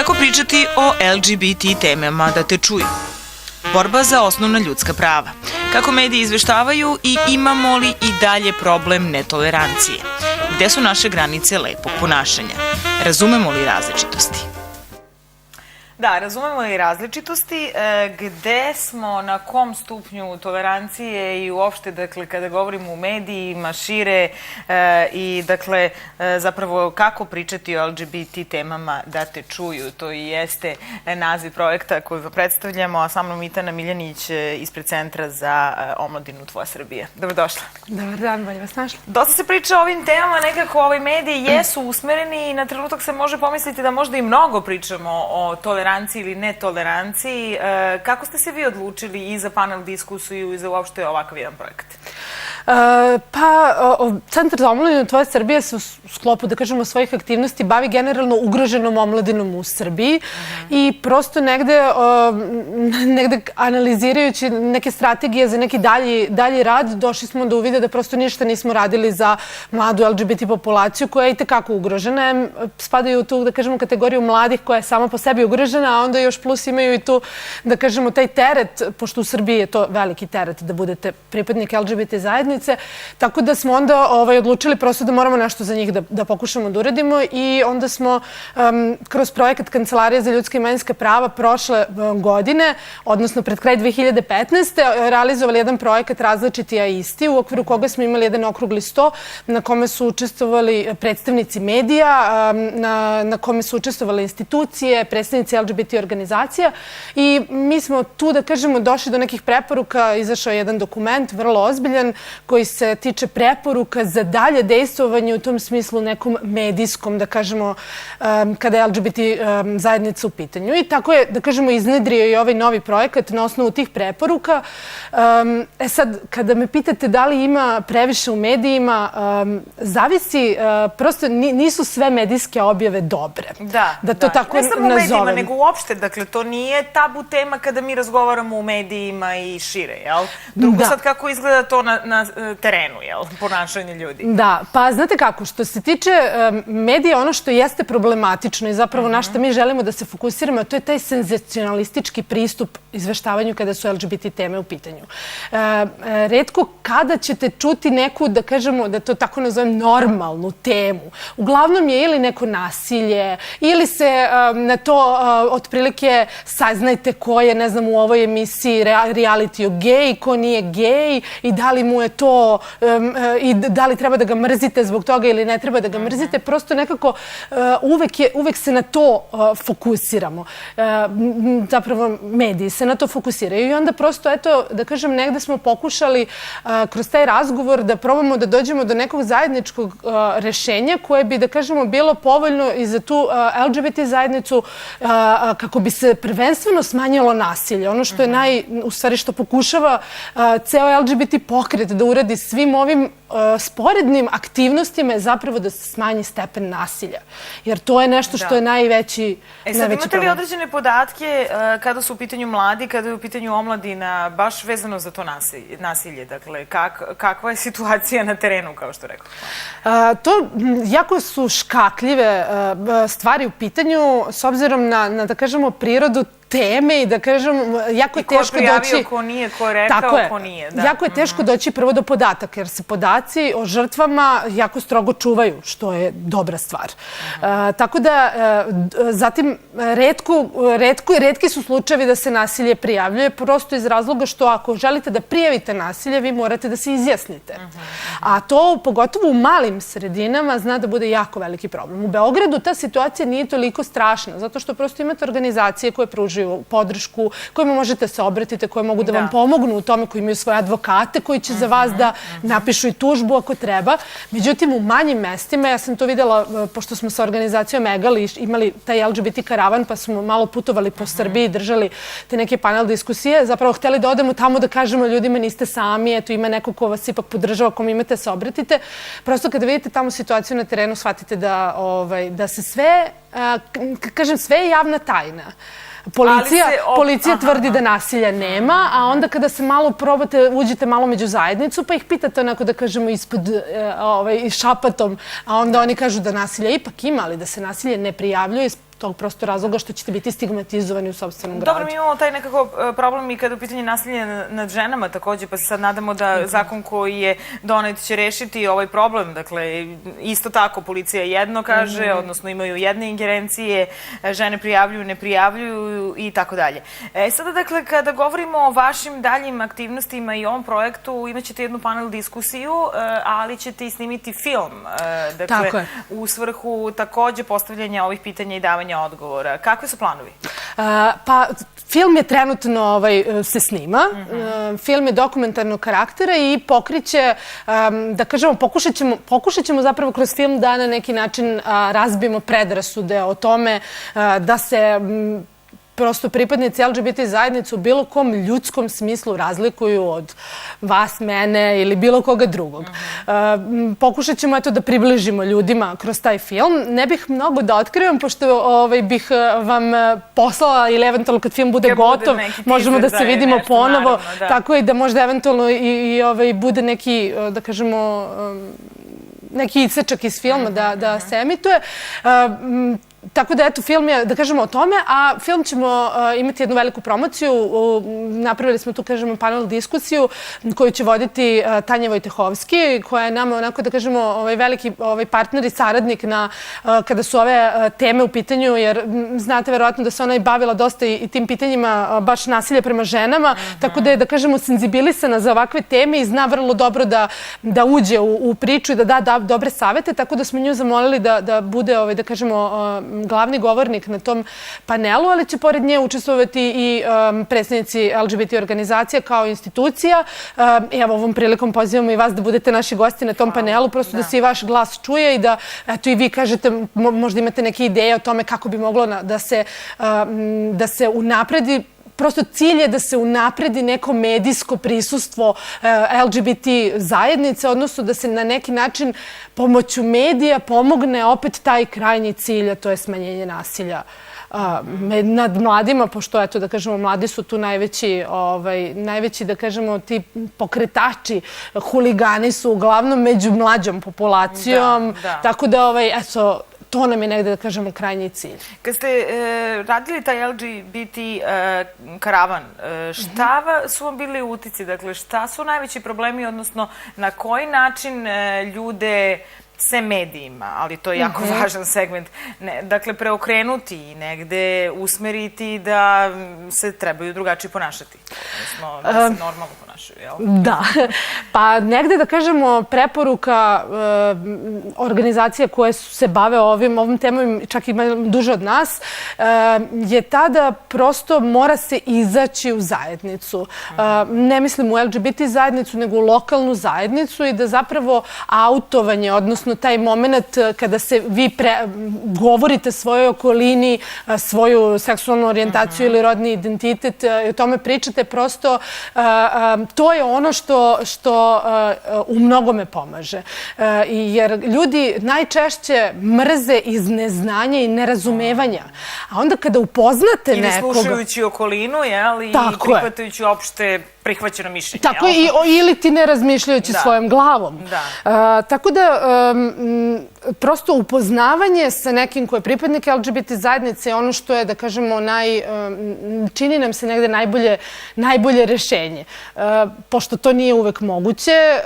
Kako pričati o LGBT temama da te čuju? Borba za osnovna ljudska prava. Kako mediji izveštavaju i imamo li i dalje problem netolerancije? Gde su naše granice lepog ponašanja? Razumemo li različitosti? Da, razumemo i različitosti. Gde smo, na kom stupnju tolerancije i uopšte, dakle, kada govorimo o medijima, šire i, dakle, zapravo kako pričati o LGBT temama da te čuju. To i jeste naziv projekta koji predstavljamo, a sa mnom Mitana Miljanić ispred Centra za omladinu Tvoja Srbija. Dobrodošla. Dobar dan, bolje vas našla. Dosta se priča o ovim temama, nekako mediji jesu usmereni i na trenutak se može pomisliti da možda i mnogo pričamo o toleranciji ili netoleranciji. Kako ste se vi odlučili i za panel diskusiju i za uopšte ovakav jedan projekat? Centar za omladinu Tvoja Srbija se u sklopu, da kažemo, svojih aktivnosti bavi generalno ugroženom omladinom u Srbiji i prosto negde analizirajući neke strategije za neki dalji rad, došli smo do uvida da prosto ništa nismo radili za mladu LGBT populaciju koja je i tekako ugrožena. Spadaju u tu, da kažemo, kategoriju mladih koja je sama po sebi ugrožena, a onda još plus imaju i tu, da kažemo, taj teret, pošto u Srbiji je to veliki teret da budete pripadnik LGBT zajednice. Tako da smo onda odlučili prosto da moramo nešto za njih da pokušamo da uradimo i onda smo kroz projekat Kancelarije za ljudska i manjinska prava prošle godine, odnosno pred kraj 2015. realizovali jedan projekat Različiti a isti, u okviru koga smo imali jedan okrugli sto na kome su učestvovali predstavnici medija, na kome su učestvovali institucije, predstavnici LGBT organizacija i mi smo tu, da kažemo, došli do nekih preporuka, izašao je jedan dokument, vrlo ozbiljan, koji se tiče preporuka za dalje dejstvovanje u tom smislu nekom medijskom, da kažemo, kada je LGBT zajednica u pitanju. I tako je, da kažemo, iznedrio i ovaj novi projekat na osnovu tih preporuka. Sad, kada me pitate da li ima previše u medijima, zavisi, prosto nisu sve medijske objave dobre. Da to tako nazovem. Ne samo u medijima, nego uopšte. Dakle, to nije tabu tema kada mi razgovaramo u medijima i šire, jel? Drugo sad kako izgleda to na terenu, jel? Ponašanje ljudi. Da, pa znate kako, što se tiče medija, ono što jeste problematično i zapravo na što mi želimo da se fokusiramo, to je taj senzacionalistički pristup izveštavanju kada su LGBT teme u pitanju. Retko kada ćete čuti neku, da kažemo, da to tako nazovem, normalnu temu. Uglavnom je ili neko nasilje, ili se na to otprilike saznajte ko je, ne znam, u ovoj emisiji reality o gej, ko nije gej i da li mu je to i da li treba da ga mrzite zbog toga ili ne treba da ga mrzite. Prosto nekako uvek se na to fokusiramo. Zapravo mediji se na to fokusiraju i onda prosto, eto, da kažem, negde smo pokušali kroz taj razgovor da probamo da dođemo do nekog zajedničkog rešenja koje bi, da kažemo, bilo povoljno i za tu LGBT zajednicu kako bi se prvenstveno smanjilo nasilje. Ono što je u stvari što pokušava ceo LGBT pokret da uradi svim ovim sporednim aktivnostima je zapravo da se smanji stepen nasilja. Jer to je nešto što je najveći problem. Sad, imate li određene podatke kada su u pitanju mladi, kada je u pitanju omladina, baš vezano za to nasilje? Dakle, kakva je situacija na terenu, kao što rekao? To jako su škakljive stvari u pitanju, s obzirom na, da kažemo, prirodu teme i da kažem, jako je teško doći... I ko je prijavio, ko nije, ko je rekao, ko nije. Jako je teško doći prvo do podataka, jer se podaci o žrtvama jako strogo čuvaju, što je dobra stvar. Tako da, zatim, retki su slučajevi da se nasilje prijavljuje, prosto iz razloga što ako želite da prijavite nasilje, vi morate da se izjasnite. A to, pogotovo u malim sredinama, zna da bude jako veliki problem. U Beogradu ta situacija nije toliko strašna, zato što prosto imate organizacije koje pružaju podršku, kojima možete se obratiti, koje mogu da vam pomognu u tome, koji imaju svoje advokate, koji će za vas da napišu i tužbu ako treba. Međutim, u manjim mestima, ja sam to videla, pošto smo sa organizacijom Egal imali taj LGBT karavan, pa smo malo putovali po Srbiji, držali te neke panel diskusije, zapravo hteli da odemo tamo da kažemo ljudima niste sami, eto ima neko ko vas ipak podržava, kom imate se obratite. Prosto kada vidite tamo situaciju na terenu, shvatite da se sve, kažem, sve je javna tajna. Policija tvrdi da nasilja nema, a onda kada se malo probate, uđete malo među zajednicu, pa ih pitate onako da kažemo ispod šapatom, a onda oni kažu da nasilja ipak ima, ali da se nasilje ne prijavljuje iz tog prosto razloga što ćete biti stigmatizovani u sopstvenom gradu. Dobro, mi imamo taj nekako problem i kada u pitanju nasilja nad ženama takođe, pa se sad nadamo da zakon koji je donet će rešiti ovaj problem. Dakle, isto tako, policija jedno kaže, odnosno imaju jedne ingerencije, žene prijavljuju, ne prijavljuju i tako dalje. Sada, dakle, kada govorimo o vašim daljim aktivnostima i ovom projektu, imaćete jednu panel diskusiju, ali ćete i snimiti film. Dakle, u svrhu takođe postavljanja ovih pitanja i davanja odgovora. Kakvi su planovi? Pa, film je trenutno se snima. Film je dokumentarnog karaktera i pokriće, da kažemo, pokušat ćemo zapravo kroz film da na neki način razbijemo predrasude o tome da se prosto pripadnici LGBT zajednice u bilo kom ljudskom smislu razlikuju od vas, mene ili bilo koga drugog. Pokušat ćemo da približimo ljudima kroz taj film. Ne bih mnogo da otkrivam, pošto bih vam poslala ili eventualno kad film bude gotov, možemo da se vidimo ponovo. Tako i da možda eventualno i bude neki, da kažemo, neki isečak iz filma da se emituje. Tako da, eto, film je, da kažemo, o tome, a film ćemo imati jednu veliku promociju. Napravili smo tu, kažemo, panel diskusiju koju će voditi Tanja Vojtehovski, koja je nama, onako, da kažemo, veliki partner i saradnik kada su ove teme u pitanju, jer znate verovatno da se ona i bavila dosta i tim pitanjima baš nasilja prema ženama, tako da je, da kažemo, senzibilisana za ovakve teme i zna vrlo dobro da uđe u priču i da da dobre savete, tako da smo nju zamolili da bude, da kažemo, glavni govornik na tom panelu, ali će pored nje učestvovati i predstavnici LGBT organizacija kao institucija. Evo, ovom prilikom pozivamo i vas da budete naši gosti na tom panelu, prosto da se i vaš glas čuje i da, eto, i vi kažete, možda imate neke ideje o tome kako bi moglo da se unapredi. Prosto cilj je da se unapredi neko medijsko prisustvo LGBT zajednice, odnosno da se na neki način pomoću medija pomogne opet taj krajnji cilj, a to je smanjenje nasilja nad mladima, pošto, eto, da kažemo, mladi su tu najveći, da kažemo, ti pokretači, huligani su uglavnom među mlađom populacijom, tako da, eto, to nam je negde, da kažemo, krajnji cilj. Kad ste radili taj LGBT karavan, šta su vam bili utici? Dakle, šta su najveći problemi, odnosno na koji način ljude se medijima, ali to je jako važan segment, dakle, preokrenuti i negde usmeriti da se trebaju drugačije ponašati, odnosno da se normalno ponašaju, jel? Da, pa negde, da kažemo, preporuka organizacija koje se bave ovom temom, čak ima duže od nas, je ta da prosto mora se izaći u zajednicu. Ne mislim u LGBT zajednicu, nego u lokalnu zajednicu i da zapravo autovanje, odnosno taj moment kada se vi govorite svojoj okolini, svoju seksualnu orijentaciju ili rodni identitet i o tome pričate, prosto to je ono što u mnogome pomaže. Jer ljudi najčešće mrze iz neznanja i nerazumevanja. A onda kada upoznate nekoga... Ili slušajući okolinu, jel? I prihvatajući opšte prihvaćeno mišljenje. Tako, ili ti ne razmišljajući svojom glavom. Tako da, prosto upoznavanje sa nekim ko je pripadnik LGBT zajednice je ono što je, da kažemo, čini nam se negde najbolje rešenje. Pošto to nije uvek moguće,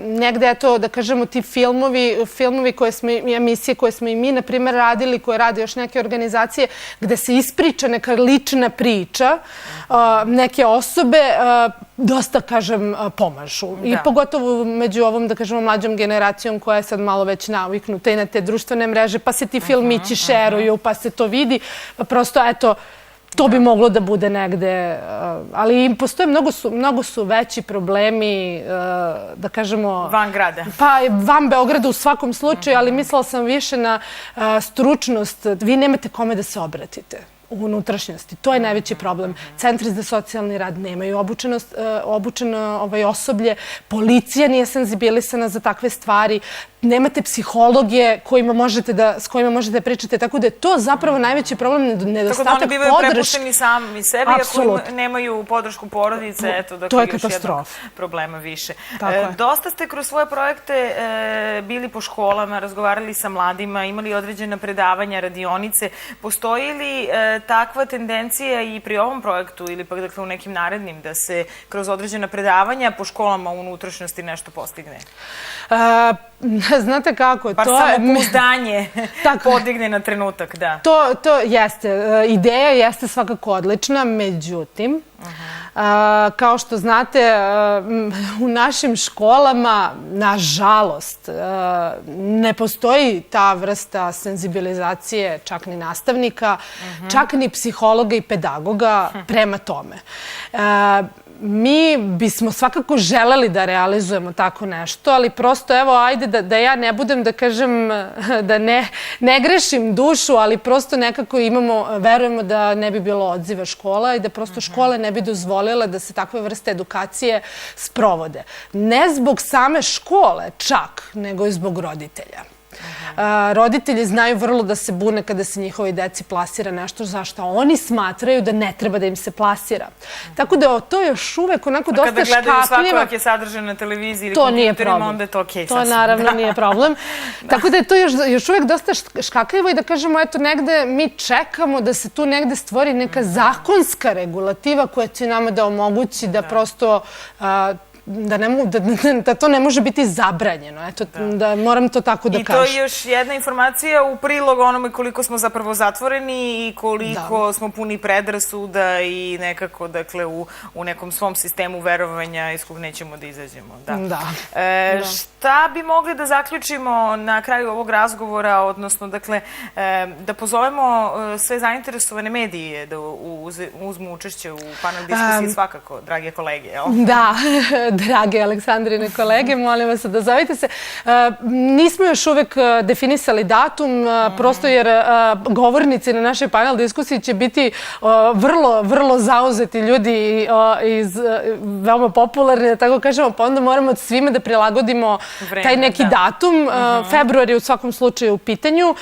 negde, eto, da kažemo, ti filmovi koje smo, i emisije koje smo i mi, na primjer, radili, koje rade još neke organizacije, gde se ispriča neka lična priča neke osobe, dosta, kažem, pomažu. I pogotovo među ovom, da kažemo, mlađom generacijom koja je sad malo već naviknuta i na te društvene mreže, pa se ti filmići šeruju, pa se to vidi. Prosto, eto, to bi moglo da bude negde, ali postoje mnogo su veći problemi, da kažemo... Van grada. Pa, van Beograda u svakom slučaju, ali mislila sam više na stručnost. Vi nemate kome da se obratite. u unutrašnjosti. To je najveći problem. Centri za socijalni rad nemaju obučeno osoblje, policija nije senzibilisana za takve stvari, nemate psihologe s kojima možete da pričate, tako da je to zapravo najveći problem, nedostatak podrške. Tako da oni bivaju prepušteni sami sebi, ako nemaju podršku porodice, eto, dakle, još jednog problema više. Dosta ste kroz svoje projekte bili po školama, razgovarali sa mladima, imali određena predavanja, radionice. Postoji li takva tendencija i pri ovom projektu ili pak, dakle, u nekim narednim, da se kroz određena predavanja po školama u unutrašnjosti nešto postigne? Znate kako? Bar samopouzdanje podigne na trenutak, da. To jeste. Ideja jeste svakako odlična, međutim, kao što znate, u našim školama, nažalost, ne postoji ta vrsta senzibilizacije čak ni nastavnika, čak ni psihologa i pedagoga prema tome. Mi bismo svakako želeli da realizujemo tako nešto, ali prosto, evo, ajde da ja ne budem, da kažem, da ne grešim dušu, ali prosto nekako verujemo da ne bi bilo odziva škola i da prosto škole ne bi dozvolile da se takve vrste edukacije sprovode. Ne zbog same škole čak, nego i zbog roditelja. Roditelji znaju vrlo da se bune kada se njihovoj deci plasira nešto za što oni smatraju da ne treba da im se plasira. Tako da to je još uvek onako dosta škakljivo. Kada gledaju svakojake sadržaje na televiziji ili kompjuterima, onda je to okej sasvim. To naravno nije problem. Tako da je to još uvek dosta škakljivo i da kažemo, eto, negde mi čekamo da se tu negde stvori neka zakonska regulativa koja će nama da omogući da prosto da to ne može biti zabranjeno. Eto, da moram to tako da kažem. I to je još jedna informacija u prilog onome koliko smo zapravo zatvoreni i koliko smo puni predrasuda i nekako, dakle, u nekom svom sistemu verovanja iz kog nećemo da izađemo. Šta bi mogli da zaključimo na kraju ovog razgovora, odnosno, dakle, da pozovemo sve zainteresovane medije da uzmu učešće u panel diskusiji svakako, drage kolege, jel? Da, drage Aleksandrine kolege, molim vas da zovite se. Nismo još uvek definisali datum, prosto jer govornici na našoj panel diskusiji će biti vrlo, vrlo zauzeti ljudi veoma popularni, da tako kažemo, pa onda moramo svima da prilagodimo taj neki datum. Februar je u svakom slučaju u pitanju.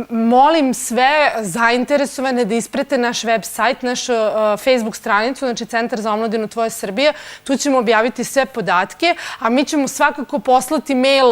Molim sve zainteresovane da isprate naš web sajt, našu Facebook stranicu, znači Centar za omladinu Tvoje Srbije. Tu ćemo objaviti sve podatke, a mi ćemo svakako poslati mail,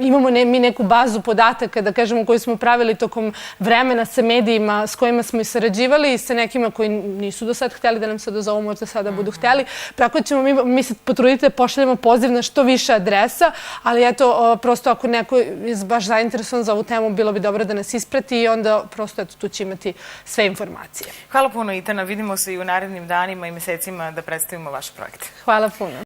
imamo mi neku bazu podataka, da kažemo, koju smo pravili tokom vremena sa medijima s kojima smo i sarađivali i sa nekima koji nisu do sad hteli da nam se dozovu, možda sada budu hteli. Tako ćemo mi se potruditi da pošaljemo poziv na što više adresa, ali eto, prosto ako neko je baš zainteresovan za ovu temu, bilo bi dobro da nas isprati i onda prosto eto, tu će imati sve informacije. Hvala puno, Itana. Vidimo se i u narednim danima i mesecima da predstavimo vaš projekt. Hvala puno.